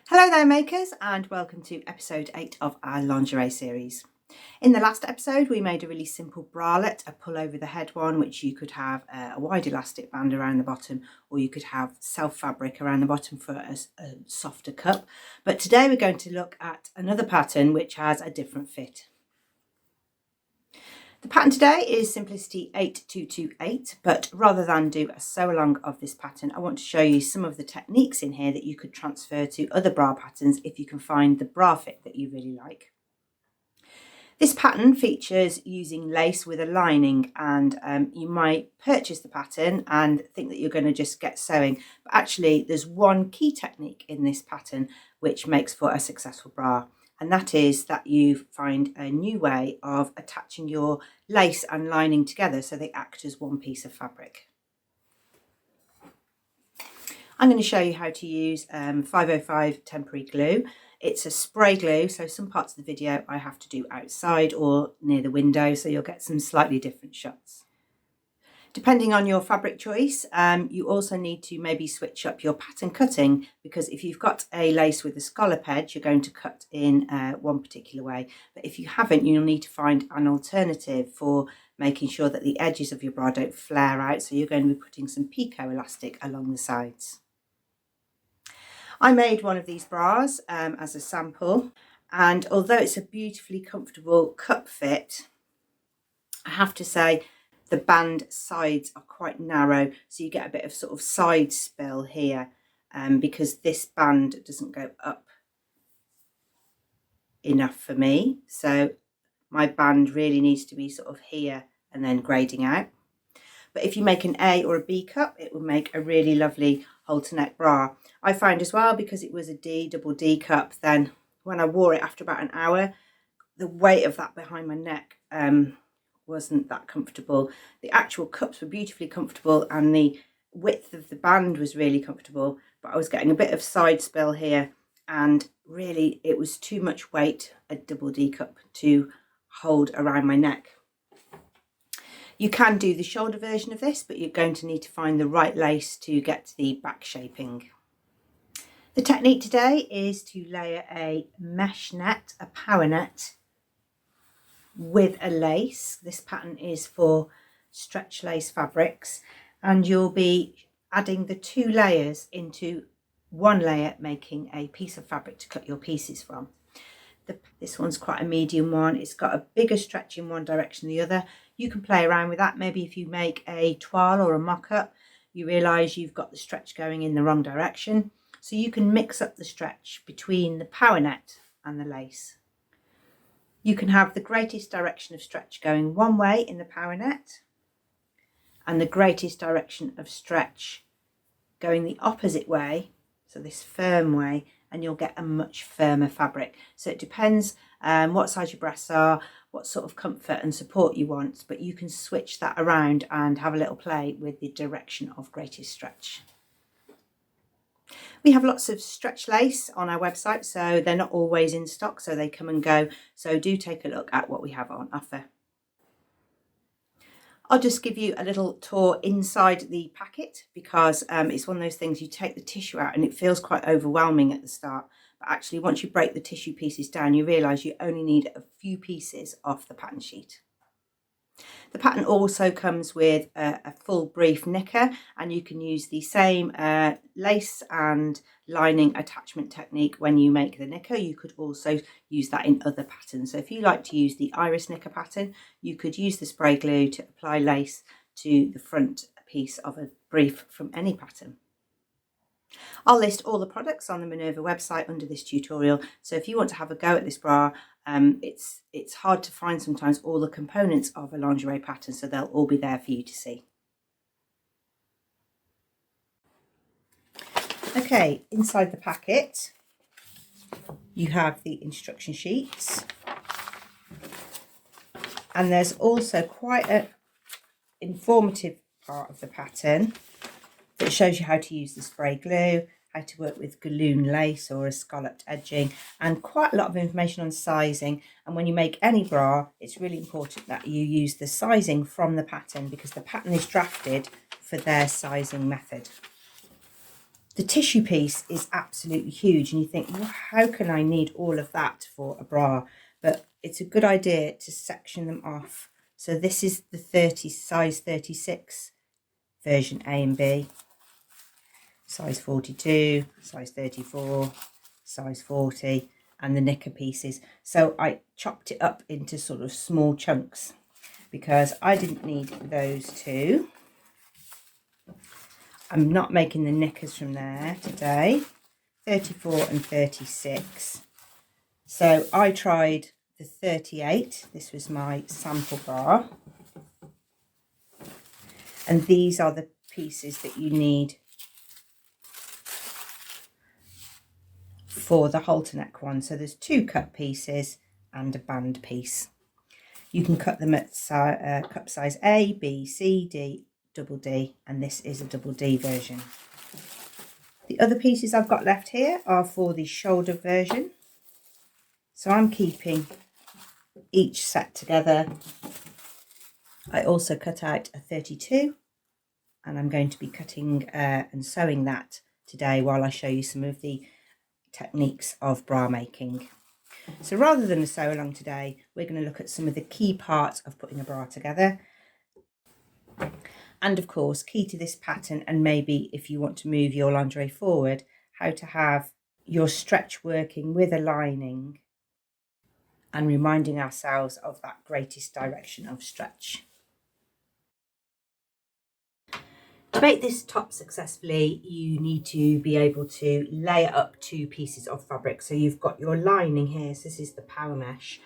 Hello there makers, and welcome to episode 8 of our lingerie series. In the last episode we made a really simple bralette, a pull over the head one, which you could have a wide elastic band around the bottom, or you could have self fabric around the bottom for a softer cup. But today we're going to look at another pattern which has a different fit. The pattern today is Simplicity 8228, but rather than do a sew along of this pattern, I want to show you some of the techniques in here that you could transfer to other bra patterns if you can find the bra fit that you really like. This pattern features using lace with a lining, and you might purchase the pattern and think that you're going to just get sewing, but actually there's one key technique in this pattern which makes for a successful bra. And that is that you find a new way of attaching your lace and lining together so they act as one piece of fabric. I'm going to show you how to use 505 temporary glue. It's a spray glue, so some parts of the video I have to do outside or near the window, so you'll get some slightly different shots. Depending on your fabric choice, you also need to maybe switch up your pattern cutting, because if you've got a lace with a scallop edge, you're going to cut in one particular way. But if you haven't, you'll need to find an alternative for making sure that the edges of your bra don't flare out. So you're going to be putting some picot elastic along the sides. I made one of these bras as a sample, and although it's a beautifully comfortable cup fit, I have to say the band sides are quite narrow, so you get a bit of sort of side spill here because this band doesn't go up enough for me. So my band really needs to be sort of here and then grading out. But if you make an A or a B cup, it will make a really lovely halter neck bra. I found as well, because it was a double D cup, then when I wore it after about an hour, the weight of that behind my neck wasn't that comfortable. The actual cups were beautifully comfortable and the width of the band was really comfortable, but I was getting a bit of side spill here, and really it was too much weight, a double D cup, to hold around my neck. You can do the shoulder version of this, but you're going to need to find the right lace to get the back shaping. The technique today is to layer a mesh net, a power net, with a lace. This pattern is for stretch lace fabrics, and you'll be adding the two layers into one layer, making a piece of fabric to cut your pieces from. This one's quite a medium one. It's got a bigger stretch in one direction than the other. You can play around with that. Maybe if you make a toile or a mock-up, you realise you've got the stretch going in the wrong direction, so you can mix up the stretch between the power net and the lace. You can have the greatest direction of stretch going one way in the power net and the greatest direction of stretch going the opposite way, so this firm way, and you'll get a much firmer fabric. So it depends what size your breasts are, what sort of comfort and support you want, but you can switch that around and have a little play with the direction of greatest stretch. We have lots of stretch lace on our website, so they're not always in stock, so they come and go. So do take a look at what we have on offer. I'll just give you a little tour inside the packet, because it's one of those things, you take the tissue out and it feels quite overwhelming at the start. But actually, once you break the tissue pieces down, you realise you only need a few pieces off the pattern sheet. The pattern also comes with a full brief knicker, and you can use the same lace and lining attachment technique when you make the knicker. You could also use that in other patterns. So if you like to use the iris knicker pattern, you could use the spray glue to apply lace to the front piece of a brief from any pattern. I'll list all the products on the Minerva website under this tutorial, so if you want to have a go at this bra, it's hard to find sometimes all the components of a lingerie pattern, so they'll all be there for you to see. Okay, inside the packet you have the instruction sheets, and there's also quite an informative part of the pattern that shows you how to use the spray glue, how to work with galloon lace or a scalloped edging, and quite a lot of information on sizing. And when you make any bra, it's really important that you use the sizing from the pattern, because the pattern is drafted for their sizing method. The tissue piece is absolutely huge, and you think, well, how can I need all of that for a bra? But it's a good idea to section them off. So this is the size 36 version A and B, size 42, size 34, size 40, and the knicker pieces. So I chopped it up into sort of small chunks because I didn't need those two. I'm not making the knickers from there today, 34 and 36. So I tried the 38. This was my sample bra. And these are the pieces that you need for the halter neck one. So there's 2 cut pieces and a band piece. You can cut them at cup size A, B, C, D, double D, and this is a double D version. The other pieces I've got left here are for the shoulder version. So I'm keeping each set together. I also cut out a 32, and I'm going to be cutting and sewing that today while I show you some of the techniques of bra making. So rather than a sew along today, we're going to look at some of the key parts of putting a bra together. And of course, key to this pattern, and maybe if you want to move your lingerie forward, how to have your stretch working with a lining and reminding ourselves of that greatest direction of stretch. To make this top successfully, you need to be able to layer up 2 pieces of fabric. So you've got your lining here, so this is the power mesh,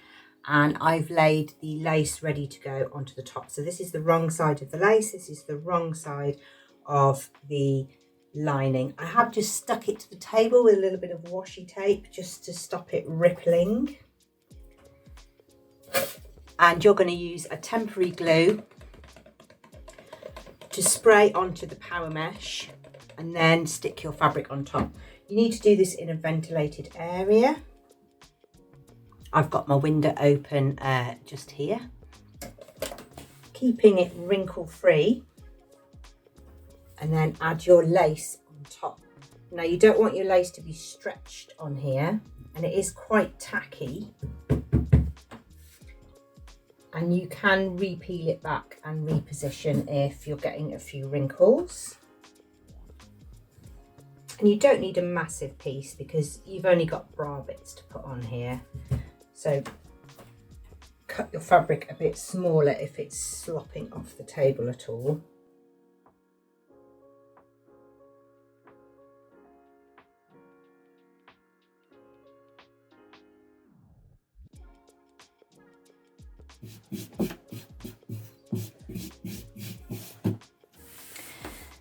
and I've laid the lace ready to go onto the top. So this is the wrong side of the lace, this is the wrong side of the lining. I have just stuck it to the table with a little bit of washi tape just to stop it rippling. And you're going to use a temporary glue to spray onto the power mesh and then stick your fabric on top. You need to do this in a ventilated area. I've got my window open just here, keeping it wrinkle free, and then add your lace on top. Now you don't want your lace to be stretched on here, and it is quite tacky, and you can re-peel it back and reposition if you're getting a few wrinkles. And you don't need a massive piece because you've only got bra bits to put on here. So cut your fabric a bit smaller if it's slopping off the table at all.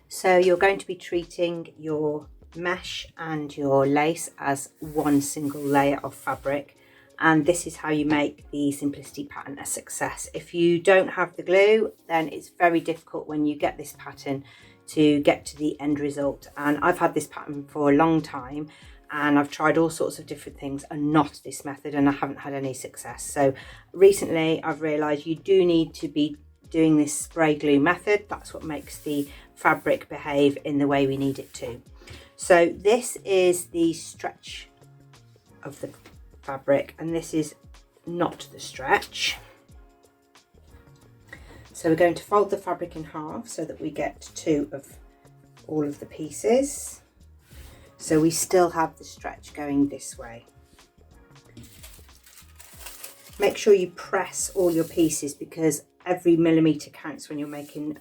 So you're going to be treating your mesh and your lace as one single layer of fabric, and this is how you make the simplicity pattern a success. If you don't have the glue, then it's very difficult when you get this pattern to get to the end result. And I've had this pattern for a long time, and I've tried all sorts of different things and not this method, and I haven't had any success. So recently I've realized you do need to be doing this spray glue method. That's what makes the fabric behave in the way we need it to. So this is the stretch of the fabric, and this is not the stretch. So we're going to fold the fabric in half so that we get 2 of all of the pieces. So we still have the stretch going this way. Make sure you press all your pieces because every millimetre counts when you're making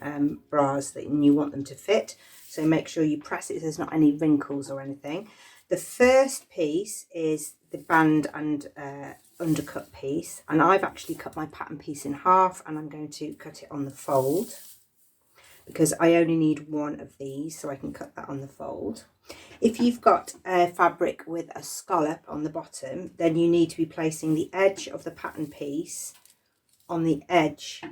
bras and you want them to fit. So make sure you press it so there's not any wrinkles or anything. The first piece is the band and undercut piece, and I've actually cut my pattern piece in half, and I'm going to cut it on the fold because I only need 1 of these, so I can cut that on the fold. If you've got a fabric with a scallop on the bottom, then you need to be placing the edge of the pattern piece on the edge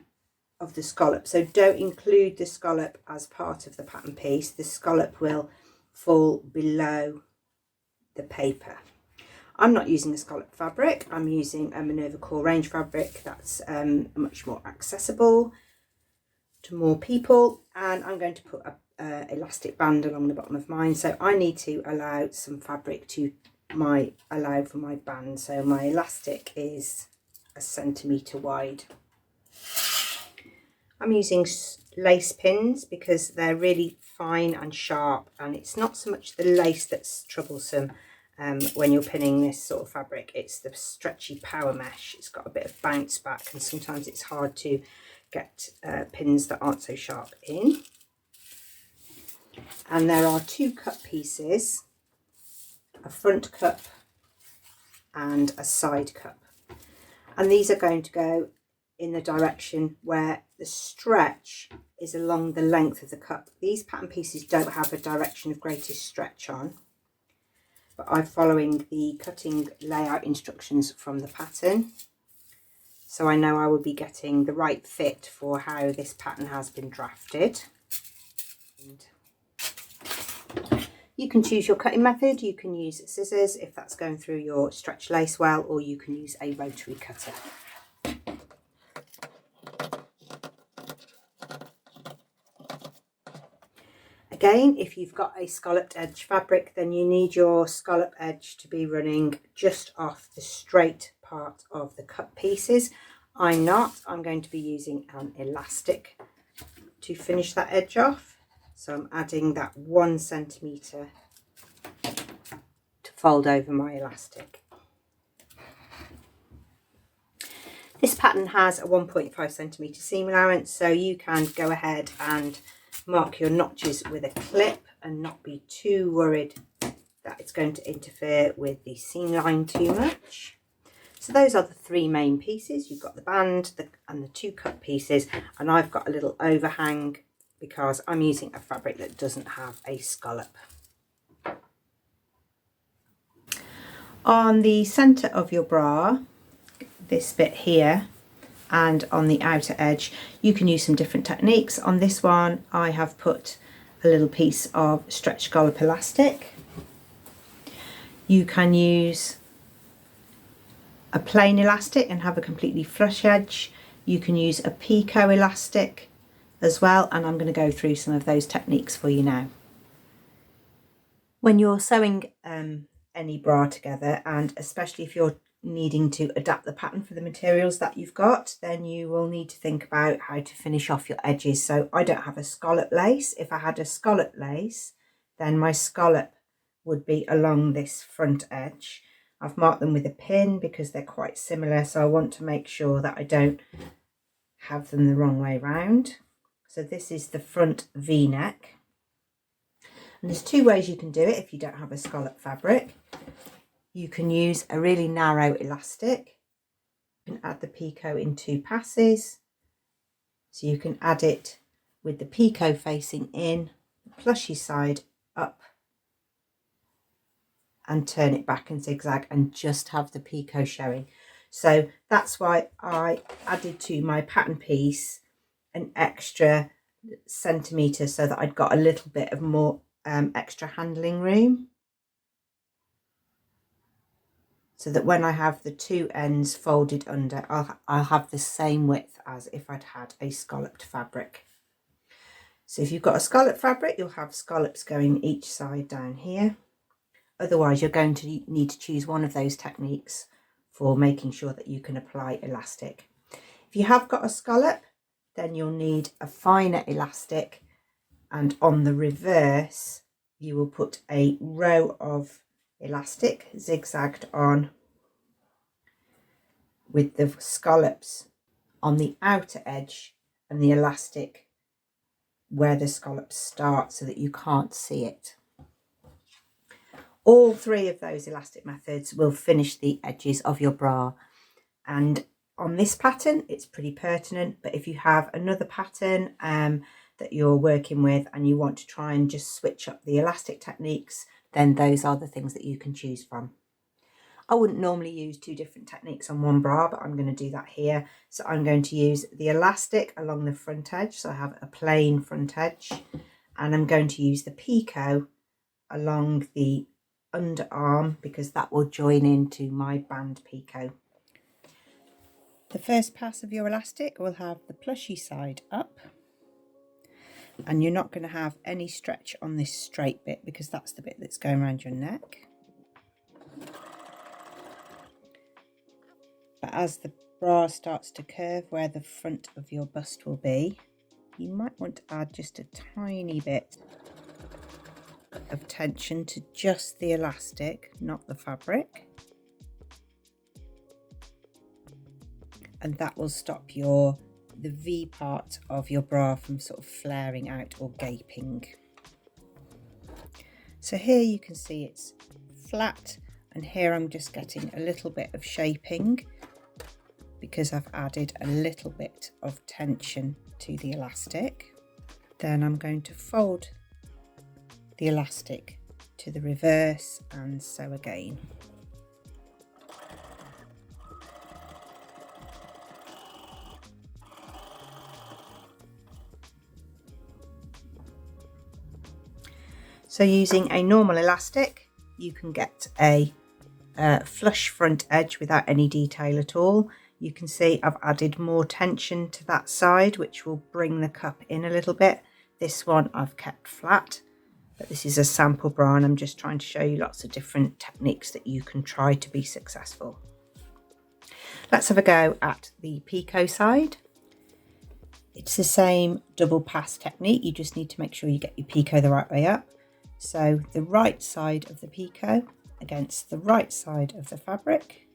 of the scallop. So don't include the scallop as part of the pattern piece. The scallop will fall below the paper. I'm not using a scallop fabric. I'm using a Minerva core range fabric that's much more accessible to more people, and I'm going to put a elastic band along the bottom of mine, so I need to allow some fabric to allow for my band. So my elastic is 1 centimetre wide. I'm using lace pins because they're really fine and sharp, and it's not so much the lace that's troublesome when you're pinning this sort of fabric, it's the stretchy power mesh. It's got a bit of bounce back, and sometimes it's hard to get pins that aren't so sharp in. And there are 2 cut pieces, a front cup and a side cup, and these are going to go in the direction where the stretch is along the length of the cup. These pattern pieces don't have a direction of greatest stretch on, but I'm following the cutting layout instructions from the pattern, so I know I will be getting the right fit for how this pattern has been drafted. And you can choose your cutting method. You can use scissors if that's going through your stretch lace well, or you can use a rotary cutter. Again, if you've got a scalloped edge fabric, then you need your scallop edge to be running just off the straight part of the cut pieces. I'm not. I'm going to be using an elastic to finish that edge off. So I'm adding that 1 centimetre to fold over my elastic. This pattern has a 1.5 centimetre seam allowance, so you can go ahead and mark your notches with a clip and not be too worried that it's going to interfere with the seam line too much. So those are the 3 main pieces. You've got the band and the 2 cut pieces, and I've got a little overhang because I'm using a fabric that doesn't have a scallop. On the centre of your bra, this bit here, and on the outer edge, you can use some different techniques. On this one, I have put a little piece of stretch scallop elastic. You can use a plain elastic and have a completely flush edge. You can use a picot elastic as well, and I'm going to go through some of those techniques for you now. When you're sewing any bra together, and especially if you're needing to adapt the pattern for the materials that you've got, then you will need to think about how to finish off your edges. So I don't have a scallop lace. If I had a scallop lace, then my scallop would be along this front edge. I've marked them with a pin because they're quite similar, so I want to make sure that I don't have them the wrong way round. So this is the front V-neck, and there's 2 ways you can do it if you don't have a scallop fabric. You can use a really narrow elastic. You can add the picot in 2 passes. So you can add it with the picot facing in, the plushy side up, and turn it back and zigzag and just have the picot showing. So that's why I added to my pattern piece an extra centimetre, so that I'd got a little bit of more extra handling room, so that when I have the 2 ends folded under, I'll have the same width as if I'd had a scalloped fabric. So if you've got a scallop fabric, you'll have scallops going each side down here. Otherwise, you're going to need to choose one of those techniques for making sure that you can apply elastic. If you have got a scallop, then you'll need a finer elastic, and on the reverse, you will put a row of elastic zigzagged on with the scallops on the outer edge and the elastic where the scallops start, so that you can't see it. All 3 of those elastic methods will finish the edges of your bra, and on this pattern it's pretty pertinent, but if you have another pattern that you're working with and you want to try and just switch up the elastic techniques, then those are the things that you can choose from. I wouldn't normally use 2 different techniques on one bra, but I'm going to do that here. So I'm going to use the elastic along the front edge, so I have a plain front edge, and I'm going to use the picot along the underarm because that will join into my band picot. The first pass of your elastic will have the plushy side up, And you're not going to have any stretch on this straight bit because that's the bit that's going around your neck. But as the bra starts to curve where the front of your bust will be, you might want to add just a tiny bit of tension to just the elastic, not the fabric. And that will stop the V part of your bra from sort of flaring out or gaping. So here you can see it's flat, and here I'm just getting a little bit of shaping because I've added a little bit of tension to the elastic. Then I'm going to fold the elastic to the reverse and sew again. So using a normal elastic, you can get a flush front edge without any detail at all. You can see I've added more tension to that side, which will bring the cup in a little bit. This one I've kept flat, but this is a sample bra and I'm just trying to show you lots of different techniques that you can try to be successful. Let's have a go at the picot side. It's the same double pass technique, you just need to make sure you get your picot the right way up. So the right side of the picot against the right side of the fabric,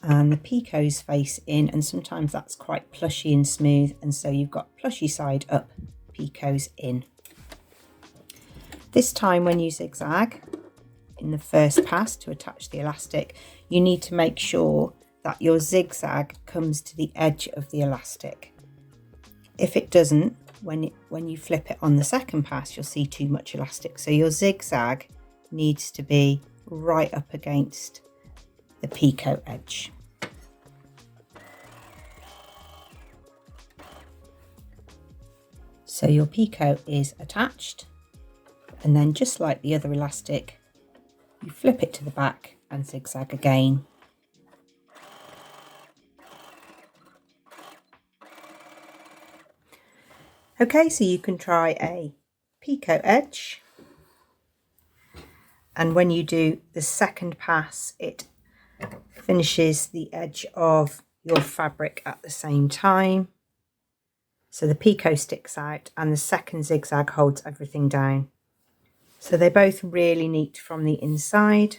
and the picot's face in, and sometimes that's quite plushy and smooth, and so you've got plushy side up, picot's in. This time when you zigzag in the first pass to attach the elastic, you need to make sure that your zigzag comes to the edge of the elastic. If it doesn't, when you flip it on the second pass, you'll see too much elastic. So your zigzag needs to be right up against the picot edge. So your picot is attached, and then just like the other elastic, you flip it to the back and zigzag again. Okay, so you can try a picot edge, and when you do the second pass, it finishes the edge of your fabric at the same time. So the picot sticks out and the second zigzag holds everything down. So they're both really neat from the inside,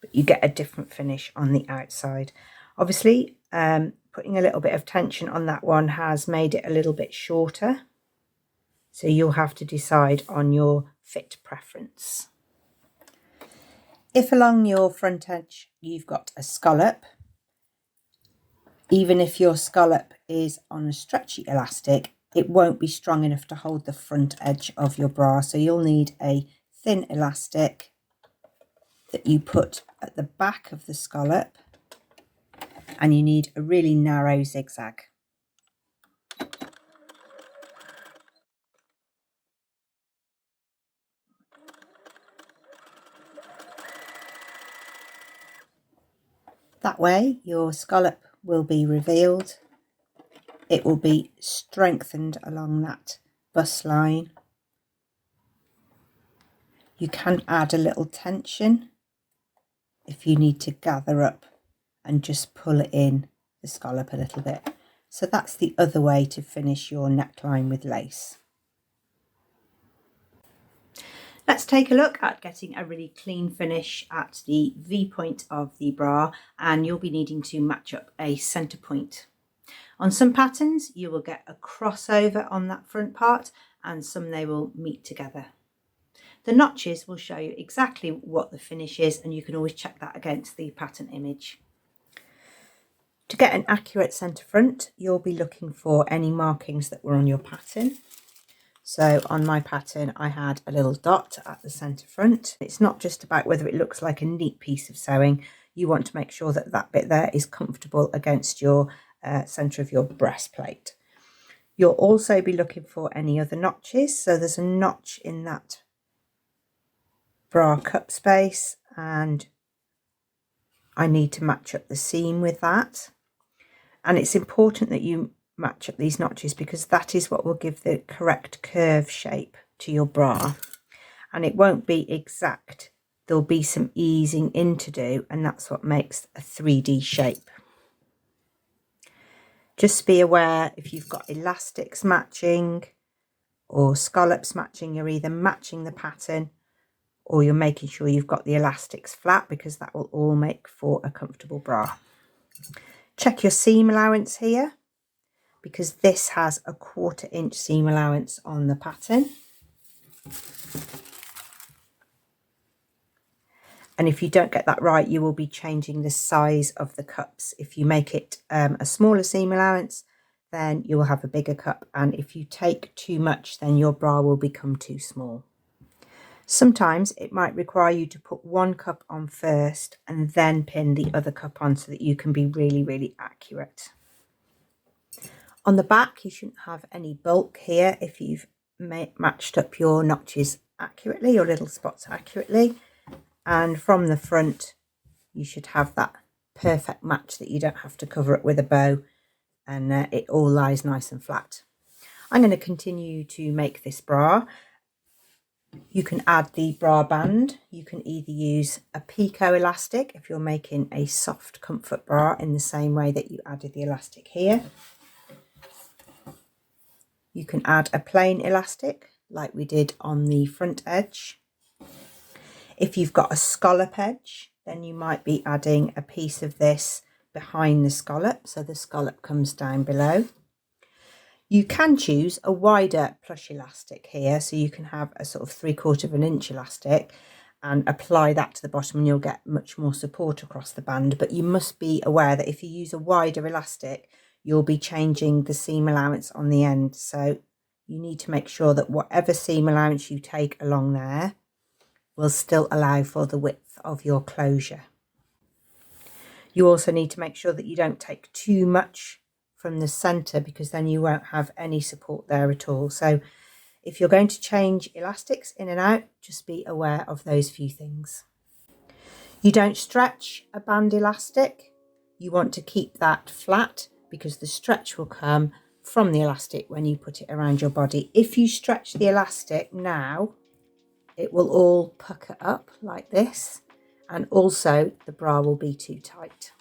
but you get a different finish on the outside. Obviously, putting a little bit of tension on that one has made it a little bit shorter. So you'll have to decide on your fit preference. If along your front edge you've got a scallop, even if your scallop is on a stretchy elastic, it won't be strong enough to hold the front edge of your bra. So you'll need a thin elastic that you put at the back of the scallop, and you need a really narrow zigzag. That way your scallop will be revealed. It will be strengthened along that bust line. You can add a little tension if you need to gather up and just pull it in the scallop a little bit. So that's the other way to finish your neckline with lace. Let's take a look at getting a really clean finish at the V point of the bra, and you'll be needing to match up a centre point. On some patterns you will get a crossover on that front part, and some they will meet together. The notches will show you exactly what the finish is, and you can always check that against the pattern image. To get an accurate centre front, you'll be looking for any markings that were on your pattern. So on my pattern, I had a little dot at the centre front. It's not just about whether it looks like a neat piece of sewing. You want to make sure that that bit there is comfortable against your centre of your breastplate. You'll also be looking for any other notches. So there's a notch in that bra cup space, and I need to match up the seam with that. And it's important that you match up these notches, because that is what will give the correct curve shape to your bra. And it won't be exact. There'll be some easing in to do, and that's what makes a 3D shape. Just be aware, if you've got elastics matching or scallops matching, you're either matching the pattern or you're making sure you've got the elastics flat, because that will all make for a comfortable bra. Check your seam allowance here, because this has a 1/4 inch seam allowance on the pattern. And if you don't get that right, you will be changing the size of the cups. If you make it a smaller seam allowance, then you will have a bigger cup. And if you take too much, then your bra will become too small. Sometimes it might require you to put one cup on first and then pin the other cup on, so that you can be really, really accurate. On the back, you shouldn't have any bulk here if you've matched up your notches accurately, your little spots accurately. And from the front, you should have that perfect match, that you don't have to cover it with a bow, and it all lies nice and flat. I'm going to continue to make this bra. You can add the bra band. You can either use a picot elastic if you're making a soft comfort bra, in the same way that you added the elastic here. You can add a plain elastic like we did on the front edge. If you've got a scallop edge, then you might be adding a piece of this behind the scallop, so the scallop comes down below. You can choose a wider plush elastic here, so you can have a sort of 3/4 inch elastic and apply that to the bottom, and you'll get much more support across the band. But you must be aware that if you use a wider elastic, you'll be changing the seam allowance on the end. So you need to make sure that whatever seam allowance you take along there will still allow for the width of your closure. You also need to make sure that you don't take too much from the center, because then you won't have any support there at all. So if you're going to change elastics in and out, just be aware of those few things. You don't stretch a band elastic. You want to keep that flat, because the stretch will come from the elastic when you put it around your body. If you stretch the elastic now, it will all pucker up like this, and also the bra will be too tight.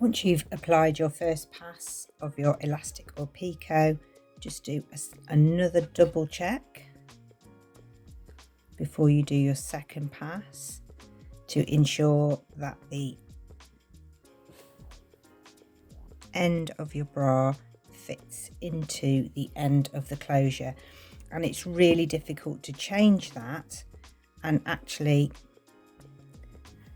Once you've applied your first pass of your elastic or picot, just do another double check before you do your second pass, to ensure that the end of your bra fits into the end of the closure. And it's really difficult to change that, and actually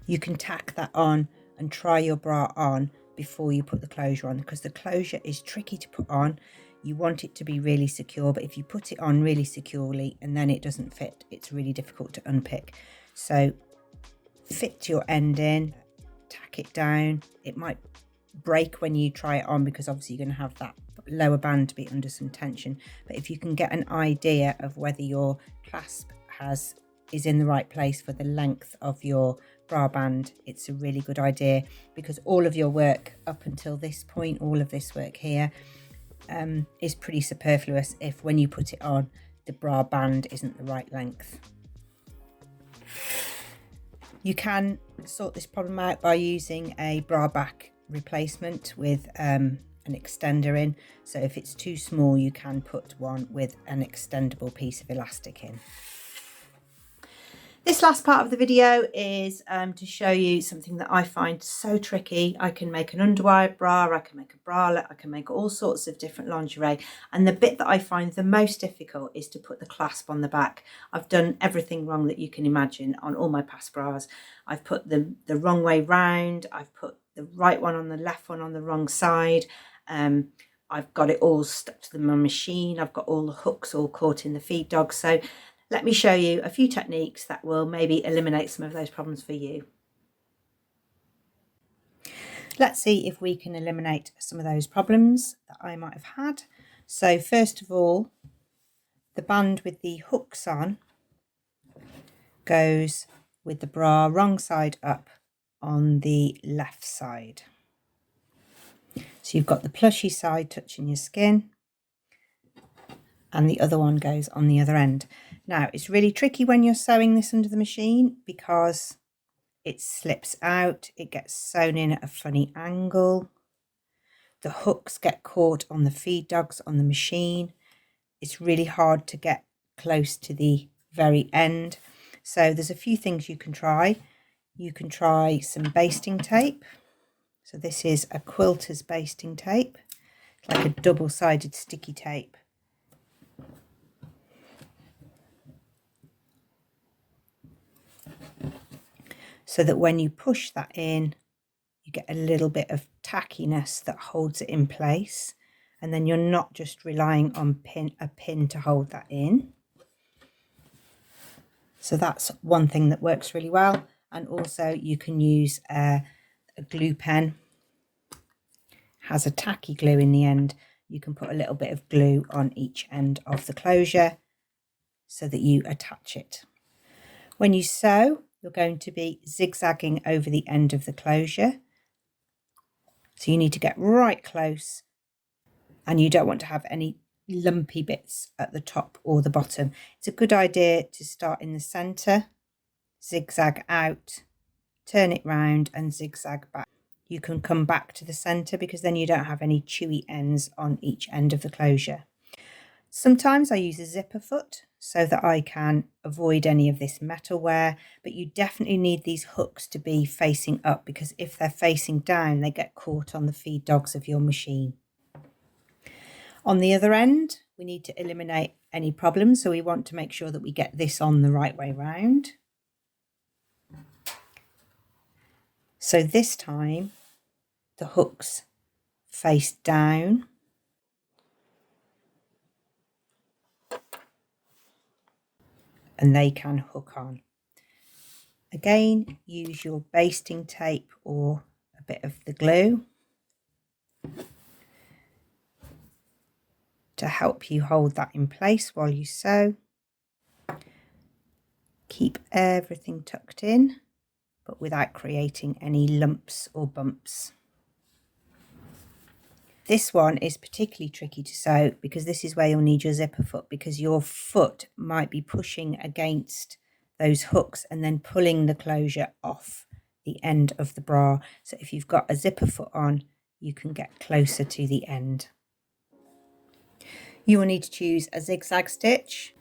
you can tack that on and try your bra on before you put the closure on, because the closure is tricky to put on. You want it to be really secure, but if you put it on really securely and then it doesn't fit, it's really difficult to unpick. So fit your end in, tack it down. It might break when you try it on, because obviously you're going to have that lower band to be under some tension. But if you can get an idea of whether your clasp is in the right place for the length of your bra band, it's a really good idea, because all of your work up until this point, all of this work here, is pretty superfluous if when you put it on, the bra band isn't the right length. You can sort this problem out by using a bra back replacement with an extender in. So if it's too small, you can put one with an extendable piece of elastic in. This last part of the video is to show you something that I find so tricky. I can make an underwire bra, I can make a bralette, I can make all sorts of different lingerie. And the bit that I find the most difficult is to put the clasp on the back. I've done everything wrong that you can imagine on all my past bras. I've put them the wrong way round. I've put the right one on the left one on the wrong side. I've got it all stuck to my machine. I've got all the hooks all caught in the feed dog. So let me show you a few techniques that will maybe eliminate some of those problems for you. Let's see if we can eliminate some of those problems that I might have had. So first of all, the band with the hooks on goes with the bra wrong side up on the left side. So you've got the plushy side touching your skin and the other one goes on the other end. Now it's really tricky when you're sewing this under the machine because it slips out, it gets sewn in at a funny angle. The hooks get caught on the feed dogs on the machine. It's really hard to get close to the very end. So there's a few things you can try. You can try some basting tape. So this is a quilter's basting tape, like a double-sided sticky tape. So that when you push that in, you get a little bit of tackiness that holds it in place. And then you're not just relying on a pin to hold that in. So that's one thing that works really well. And also you can use a glue pen. Has a tacky glue in the end. You can put a little bit of glue on each end of the closure so that you attach it. When you sew, you're going to be zigzagging over the end of the closure. So you need to get right close and you don't want to have any lumpy bits at the top or the bottom. It's a good idea to start in the center, zigzag out, turn it round and zigzag back. You can come back to the center because then you don't have any chewy ends on each end of the closure. Sometimes I use a zipper foot so that I can avoid any of this metal wear, but you definitely need these hooks to be facing up because if they're facing down, they get caught on the feed dogs of your machine. On the other end, we need to eliminate any problems, so we want to make sure that we get this on the right way round. So this time, the hooks face down. And they can hook on. Again, use your basting tape or a bit of the glue to help you hold that in place while you sew. Keep everything tucked in, but without creating any lumps or bumps. This one is particularly tricky to sew because this is where you'll need your zipper foot, because your foot might be pushing against those hooks and then pulling the closure off the end of the bra. So if you've got a zipper foot on, you can get closer to the end. You will need to choose a zigzag stitch.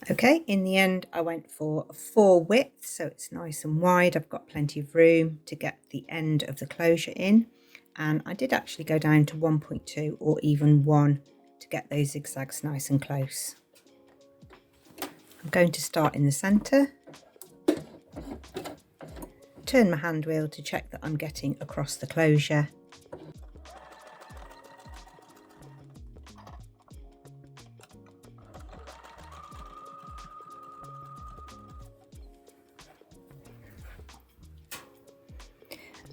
Okay, in the end I went for a 4 width, so it's nice and wide. I've got plenty of room to get the end of the closure in. And I did actually go down to 1.2 or even 1 to get those zigzags nice and close. I'm going to start in the centre, turn my hand wheel to check that I'm getting across the closure.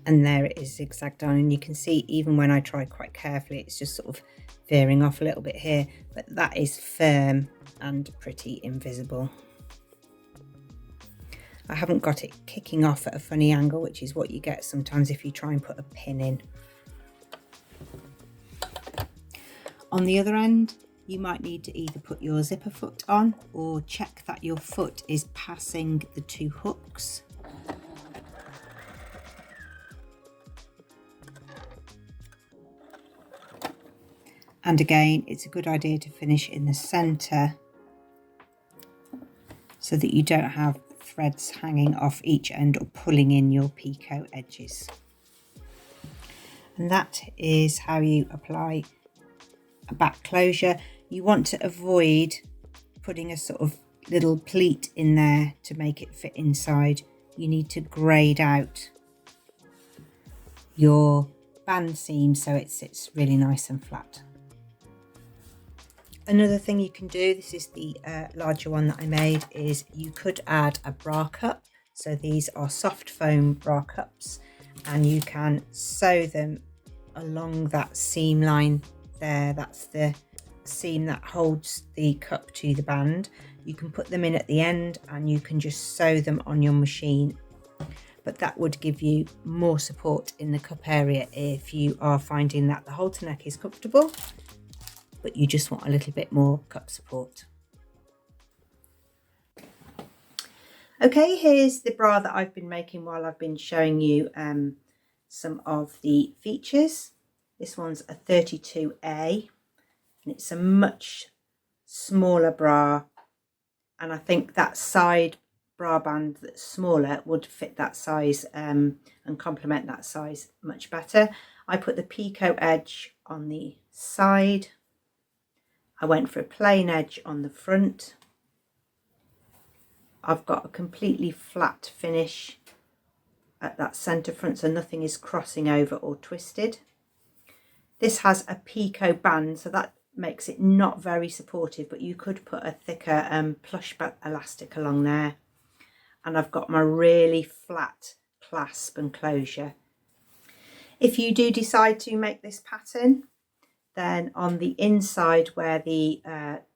And there it is zigzagged on, and you can see even when I try quite carefully it's just sort of veering off a little bit here, but that is firm and pretty invisible. I haven't got it kicking off at a funny angle, which is what you get sometimes if you try and put a pin in. On the other end, you might need to either put your zipper foot on or check that your foot is passing the 2 hooks. And again, it's a good idea to finish in the centre so that you don't have threads hanging off each end or pulling in your picot edges. And that is how you apply a back closure. You want to avoid putting a sort of little pleat in there to make it fit inside. You need to grade out your band seam so it sits really nice and flat. Another thing you can do, this is the larger one that I made, is you could add a bra cup. So these are soft foam bra cups, and you can sew them along that seam line there. That's the seam that holds the cup to the band. You can put them in at the end and you can just sew them on your machine, but that would give you more support in the cup area if you are finding that the halter neck is comfortable but you just want a little bit more cup support. Okay, here's the bra that I've been making while I've been showing you some of the features. This one's a 32A and it's a much smaller bra, and I think that side bra band that's smaller would fit that size and complement that size much better. I put the picot edge on the side. I went for a plain edge on the front. I've got a completely flat finish at that centre front, so nothing is crossing over or twisted. This has a picot band, so that makes it not very supportive, but you could put a thicker plush elastic along there. And I've got my really flat clasp and closure. If you do decide to make this pattern, then on the inside where the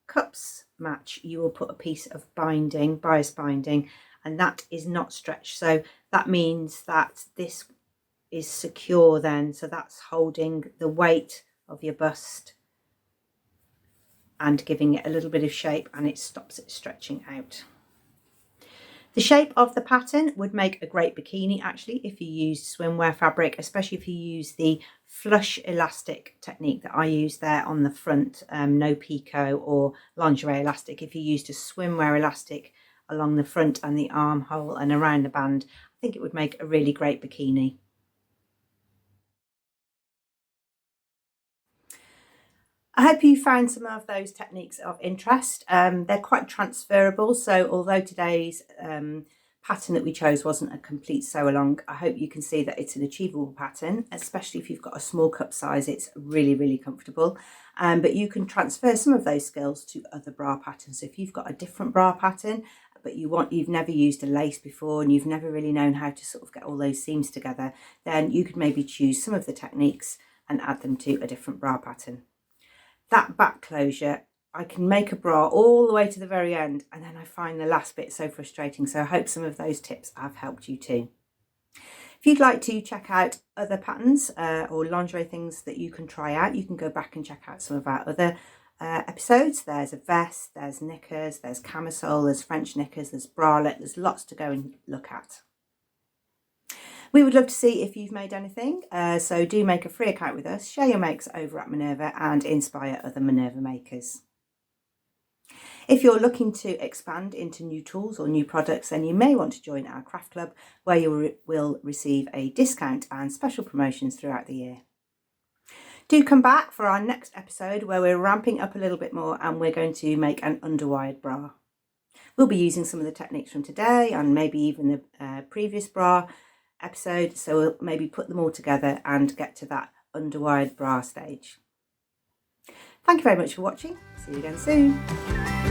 cups match, you will put a piece of binding, bias binding, and that is not stretched. So that means that this is secure then. So that's holding the weight of your bust and giving it a little bit of shape, and it stops it stretching out. The shape of the pattern would make a great bikini actually if you use swimwear fabric, especially if you use the flush elastic technique that I use there on the front, no picot or lingerie elastic. If you used a swimwear elastic along the front and the armhole and around the band, I think it would make a really great bikini. I hope you found some of those techniques of interest. They're quite transferable, so although today's pattern that we chose wasn't a complete sew along, I hope you can see that it's an achievable pattern, especially if you've got a small cup size. It's really, really comfortable. But you can transfer some of those skills to other bra patterns. So if you've got a different bra pattern, but you've never used a lace before and you've never really known how to sort of get all those seams together, then you could maybe choose some of the techniques and add them to a different bra pattern. That back closure, I can make a bra all the way to the very end, and then I find the last bit so frustrating. So I hope some of those tips have helped you too. If you'd like to check out other patterns or lingerie things that you can try out, you can go back and check out some of our other episodes. There's a vest, there's knickers, there's camisole, there's French knickers, there's bralette. There's lots to go and look at. We would love to see if you've made anything, so do make a free account with us, share your makes over at Minerva and inspire other Minerva makers. If you're looking to expand into new tools or new products, then you may want to join our craft club, where you will receive a discount and special promotions throughout the year. Do come back for our next episode where we're ramping up a little bit more and we're going to make an underwired bra. We'll be using some of the techniques from today and maybe even the previous bra episode, so we'll maybe put them all together and get to that underwired bra stage. Thank you very much for watching. See you again soon.